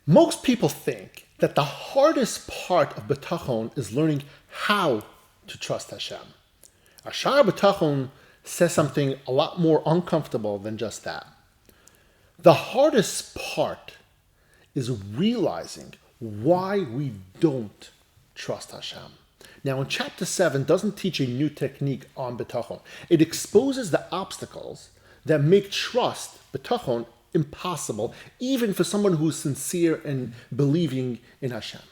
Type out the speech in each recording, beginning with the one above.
Most people think that the hardest part of Bitachon is learning how to trust Hashem. Shaar HaBitachon says something a lot more uncomfortable than just that. The hardest part is realizing why we don't trust Hashem. Now, in chapter 7 doesn't teach a new technique on Bitachon. It exposes the obstacles that make trust, Bitachon, impossible, even for someone who's sincere in believing in Hashem.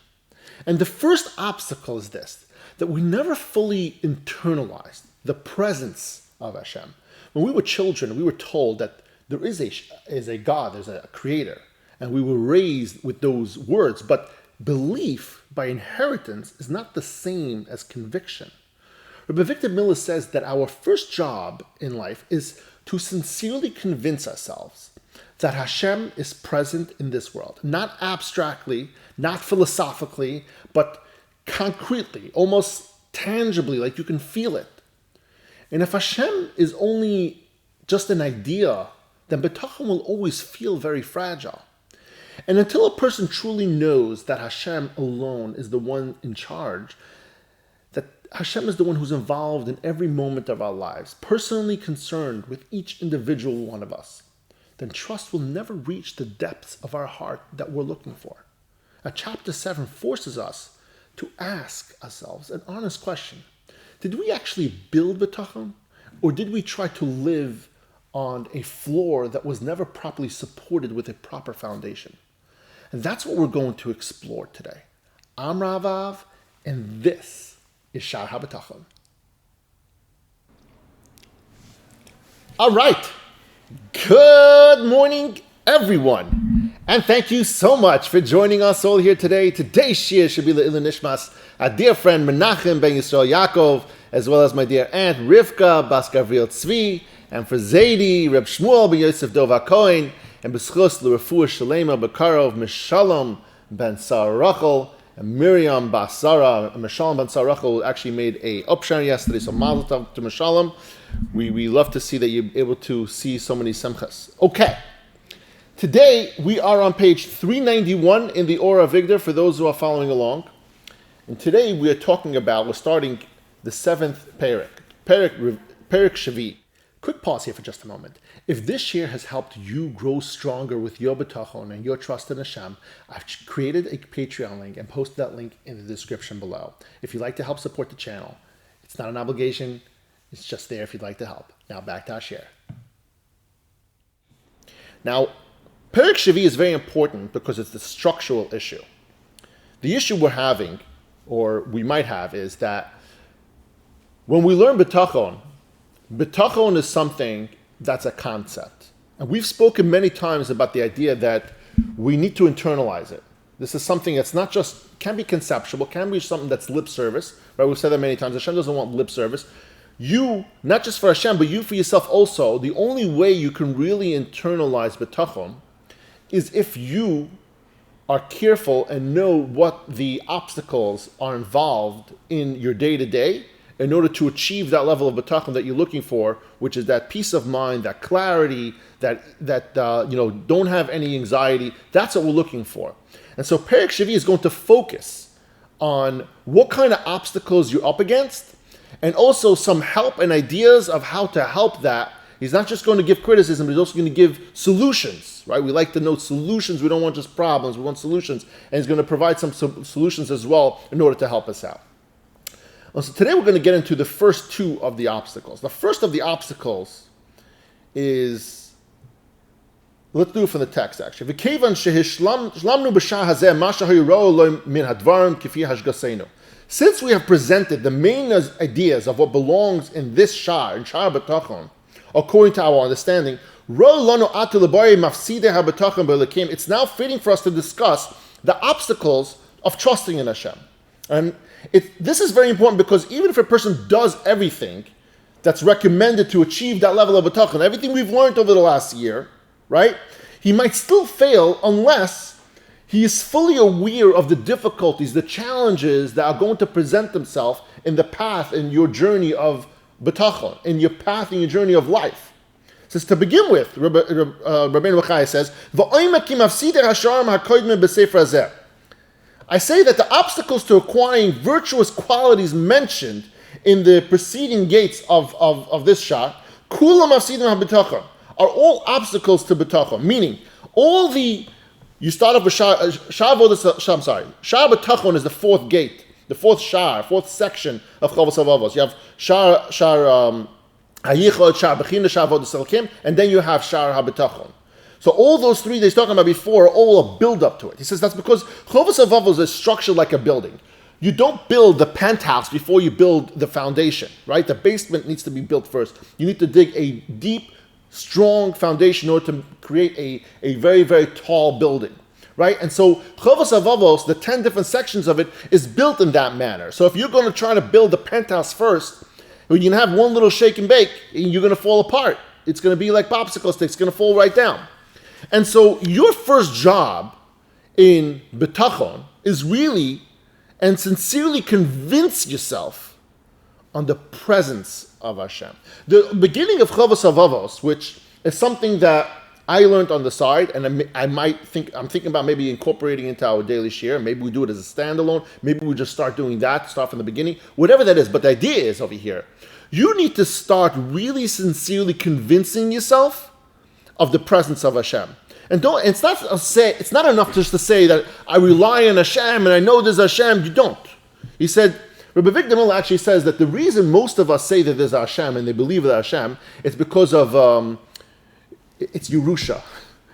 And the first obstacle is this, that we never fully internalized the presence of Hashem. When we were children, we were told that there is a God, there's a creator, and we were raised with those words, but belief by inheritance is not the same as conviction. Rabbi Avigdor Miller says that our first job in life is to sincerely convince ourselves that Hashem is present in this world, not abstractly, not philosophically, but concretely, almost tangibly, like you can feel it. And if Hashem is only just an idea, then Bitachon will always feel very fragile. And until a person truly knows that Hashem alone is the one in charge, that Hashem is the one who's involved in every moment of our lives, personally concerned with each individual one of us, then trust will never reach the depths of our heart that we're looking for. Chapter 7 forces us to ask ourselves an honest question. Did we actually build Bitachon, or did we try to live on a floor that was never properly supported with a proper foundation? And that's what we're going to explore today. I'm Ravav, and this is Shaar HaBitachon. All right. Good morning, everyone. And thank you so much for joining us all here today. Today's Shir should be Le'ilui Nishmas, our dear friend Menachem ben Yisrael Yaakov, as well as my dear aunt Rivka Bas Gavriel Tzvi, and for Zaidi, Reb Shmuel ben Yosef Dov HaKohen, and B'schus L'Refuah Shalema B'karov Mishalom ben Sarah Rachel, and Miriam Bas Sarah, and Mishalom ben Sarah Rachel actually made a upshare yesterday, so mazel tov to Mishalom. We love to see that you're able to see so many semchas. Okay, today we are on page 391 in the Or Avigdor for those who are following along. And today we're starting the 7th Perik Shavi. Quick pause here for just a moment. If this year has helped you grow stronger with your Bitachon and your trust in Hashem, I've created a Patreon link and posted that link in the description below. If you'd like to help support the channel, it's not an obligation. It's just there if you'd like to help. Now back to our share. Now, Perik Shavi is very important because it's the structural issue. The issue we're having, or we might have, is that when we learn Bitachon is something that's a concept. And we've spoken many times about the idea that we need to internalize it. This is something that's not just, can be conceptual, can be something that's lip service. Right? We've said that many times. Hashem doesn't want lip service. You, not just for Hashem, but you for yourself also, the only way you can really internalize Bitachon is if you are careful and know what the obstacles are involved in your day-to-day in order to achieve that level of Bitachon that you're looking for, which is that peace of mind, that clarity, that don't have any anxiety. That's what we're looking for. And so Perik Shavi is going to focus on what kind of obstacles you're up against, and also some help and ideas of how to help that. He's not just going to give criticism, but he's also going to give solutions, right? We like to know solutions. We don't want just problems. We want solutions. And he's going to provide some solutions as well in order to help us out. So today we're going to get into the first two of the obstacles. The first of the obstacles is, let's do it from the text actually. Since we have presented the main ideas of what belongs in this Shaar, in Shaar HaBitachon, according to our understanding, it's now fitting for us to discuss the obstacles of trusting in Hashem. And this is very important because even if a person does everything that's recommended to achieve that level of Bitachon, everything we've learned over the last year, right, he might still fail unless he is fully aware of the difficulties, the challenges that are going to present themselves in the path, in your journey of Bitachon, in your path, in your journey of life. Says to begin with, Rabbeinu Bachai says, I say that the obstacles to acquiring virtuous qualities mentioned in the preceding gates of this Shaar, kulam mafsidim HaBitachon, are all obstacles to Bitachon. Meaning, you start off with Shaar HaBitachon is the fourth gate, the fourth Shaar, fourth section of Chovos HaLevavos. You have Shaar HaYichod, Shaar Bechina, Shaar Avodas Elokim, and then you have Shaar HaBitachon. So all those three that he's talking about before are all a build-up to it. He says that's because Chovos HaLevavos is structured like a building. You don't build the penthouse before you build the foundation, right? The basement needs to be built first. You need to dig a deep, strong foundation in order to create a very, very tall building, right? And so Chovos HaLevavos, the 10 different sections of it, is built in that manner. So if you're going to try to build the penthouse first, when you have one little shake and bake, you're going to fall apart. It's going to be like popsicle sticks. It's going to fall right down. And so your first job in Bitachon is really and sincerely convince yourself on the presence of Hashem. The beginning of Chovos HaLevavos, which is something that I learned on the side, and I'm thinking about maybe incorporating into our daily share. Maybe we do it as a standalone. Maybe we just start doing that, start from the beginning, whatever that is. But the idea is over here, you need to start really sincerely convincing yourself of the presence of Hashem. And it's not enough just to say that I rely on Hashem and I know there's Hashem. You don't. He said, Rabbi Avigdor Miller actually says that the reason most of us say that there's Hashem and they believe that Hashem, it's because of, it's Yerusha.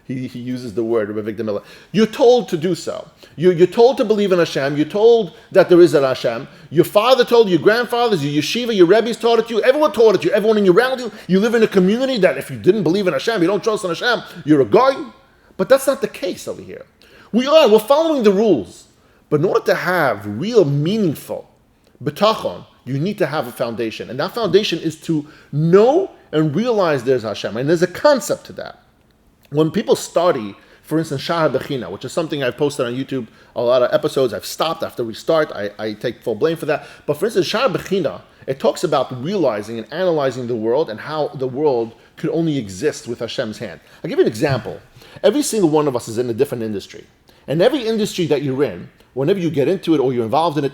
He uses the word, Rabbi Avigdor Miller. You're told to do so. You're told to believe in Hashem. You're told that there is an Hashem. Your father told you, your grandfathers, your yeshiva, your rebbes taught it to you. Everyone taught it to you. Everyone around you. You live in a community that if you didn't believe in Hashem, you don't trust in Hashem, you're a guy. But that's not the case over here. We're following the rules. But in order to have real meaningful Bitachon, you need to have a foundation. And that foundation is to know and realize there's Hashem. And there's a concept to that. When people study, for instance, Shaar HaBitachon, which is something I've posted on YouTube, a lot of episodes, I've stopped after we start, I take full blame for that. But for instance, Shaar HaBitachon, it talks about realizing and analyzing the world and how the world could only exist with Hashem's hand. I'll give you an example. Every single one of us is in a different industry. And every industry that you're in, whenever you get into it or you're involved in it,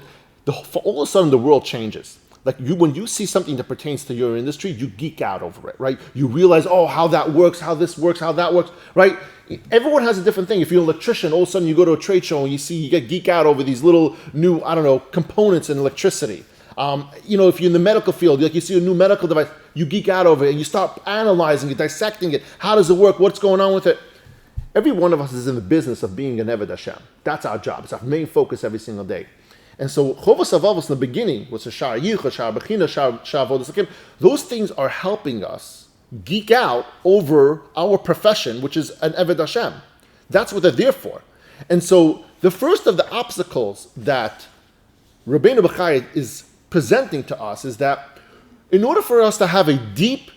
all of a sudden the world changes. Like when you see something that pertains to your industry, you geek out over it, right? You realize, how that works, how this works, how that works, right? Everyone has a different thing. If you're an electrician, all of a sudden you go to a trade show and you get geek out over these little new, components in electricity. If you're in the medical field, like you see a new medical device, you geek out over it and you start analyzing it, dissecting it. How does it work? What's going on with it? Every one of us is in the business of being an Eved Hashem. That's our job. It's our main focus every single day. And so Chovos HaLevavos in the beginning was a Shaar Yichud, Shaar Bechina, Shaar Avodas Elokim. Those things are helping us geek out over our profession, which is an Eved Hashem. That's what they're there for. And so the first of the obstacles that Rabbeinu Bachai is presenting to us is that in order for us to have a deep,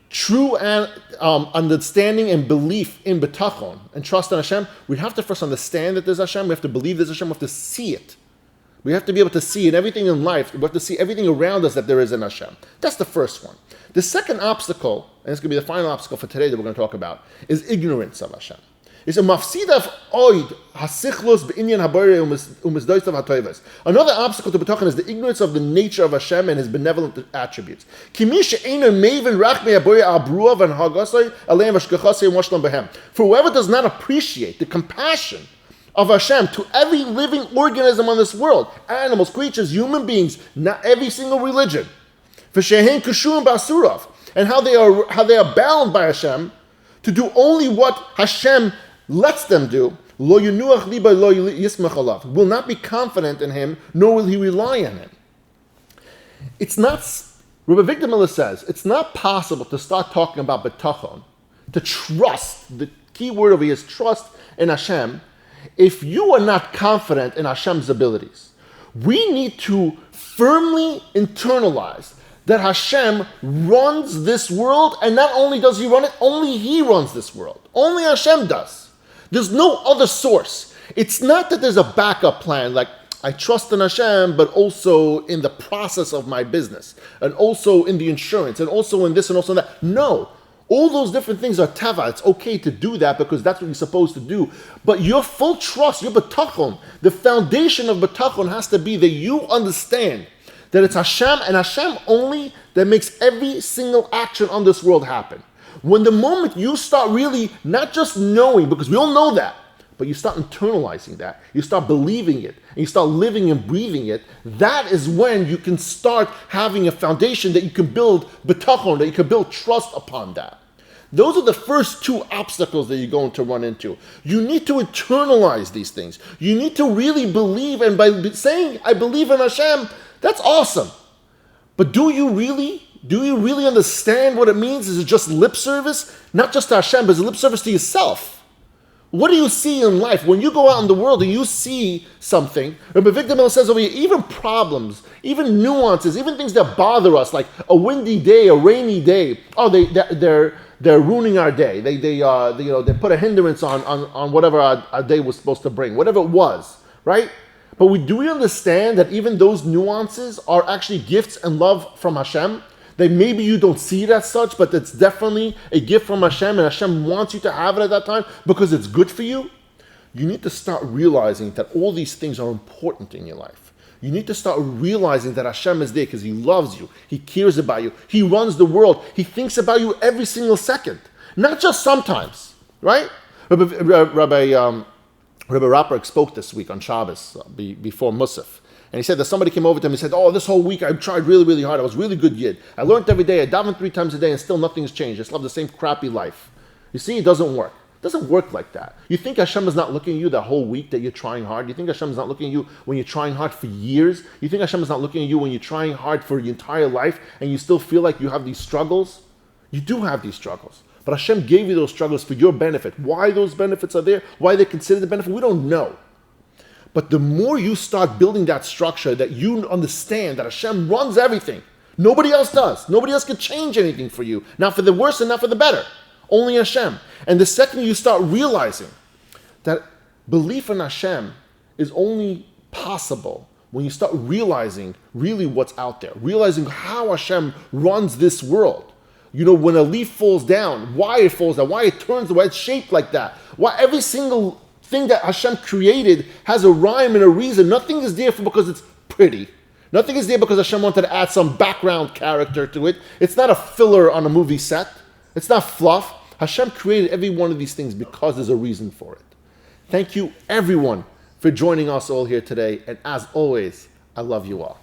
true understanding and belief in Bitachon and trust in Hashem, we have to first understand that there's Hashem. We have to believe there's Hashem. We have to see it. We have to be able to see in everything in life. We have to see everything around us that there is an Hashem. That's the first one. The second obstacle, and it's going to be the final obstacle for today that we're going to talk about, is ignorance of Hashem. It's a mafsidav oid hasichlus beinyan haborei umisdoistav hatoivos. Another obstacle to Bitachon is the ignorance of the nature of Hashem and His benevolent attributes. For whoever does not appreciate the compassion of Hashem to every living organism on this world, animals, creatures, human beings, not every single religion, and how they are bound by Hashem to do only what Hashem lets them do, will not be confident in Him, nor will he rely on Him. It's not, Rabbi Avigdor Miller says, it's not possible to start talking about Bitachon, to trust, the key word over here is trust in Hashem, if you are not confident in Hashem's abilities. We need to firmly internalize that Hashem runs this world, and not only does He run it, only He runs this world. Only Hashem does. There's no other source. It's not that there's a backup plan, like I trust in Hashem, but also in the process of my business, and also in the insurance, and also in this and also in that. No. All those different things are teva. It's okay to do that because that's what you're supposed to do. But your full trust, your bitachon, the foundation of bitachon has to be that you understand that it's Hashem and Hashem only that makes every single action on this world happen. When the moment you start really not just knowing, because we all know that, but you start internalizing that, you start believing it, and you start living and breathing it, that is when you can start having a foundation that you can build bitachon, that you can build trust upon that. Those are the first two obstacles that you're going to run into. You need to internalize these things. You need to really believe, and by saying, I believe in Hashem, that's awesome. But do you really understand what it means? Is it just lip service? Not just to Hashem, but it's lip service to yourself. What do you see in life? When you go out in the world and you see something, Rabbi Avigdor Miller says over here, even problems, even nuances, even things that bother us, like a windy day, a rainy day, they're ruining our day. They put a hindrance on whatever our day was supposed to bring, whatever it was, right? But do we understand that even those nuances are actually gifts and love from Hashem? That maybe you don't see it as such, but it's definitely a gift from Hashem, and Hashem wants you to have it at that time because it's good for you. You need to start realizing that all these things are important in your life. You need to start realizing that Hashem is there because He loves you. He cares about you. He runs the world. He thinks about you every single second. Not just sometimes, right? Rabbi Rapper spoke this week on Shabbos before Musaf. And he said that somebody came over to him and said, oh, this whole week I tried really, really hard. I was really good yid. I learned every day. I davened 3 times a day and still nothing's changed. I still have the same crappy life. You see, it doesn't work. It doesn't work like that. You think Hashem is not looking at you the whole week that you're trying hard? You think Hashem is not looking at you when you're trying hard for years? You think Hashem is not looking at you when you're trying hard for your entire life and you still feel like you have these struggles? You do have these struggles. But Hashem gave you those struggles for your benefit. Why those benefits are there, why they're considered a benefit, we don't know. But the more you start building that structure, that you understand that Hashem runs everything. Nobody else does. Nobody else can change anything for you. Not for the worse and not for the better. Only Hashem. And the second you start realizing that belief in Hashem is only possible when you start realizing really what's out there. Realizing how Hashem runs this world. You know, when a leaf falls down, why it falls down, why it turns, why it's shaped like that. Why every single thing that Hashem created has a rhyme and a reason. Nothing is there because it's pretty. Nothing is there because Hashem wanted to add some background character to it. It's not a filler on a movie set. It's not fluff. Hashem created every one of these things because there's a reason for it. Thank you, everyone, for joining us all here today. And as always, I love you all.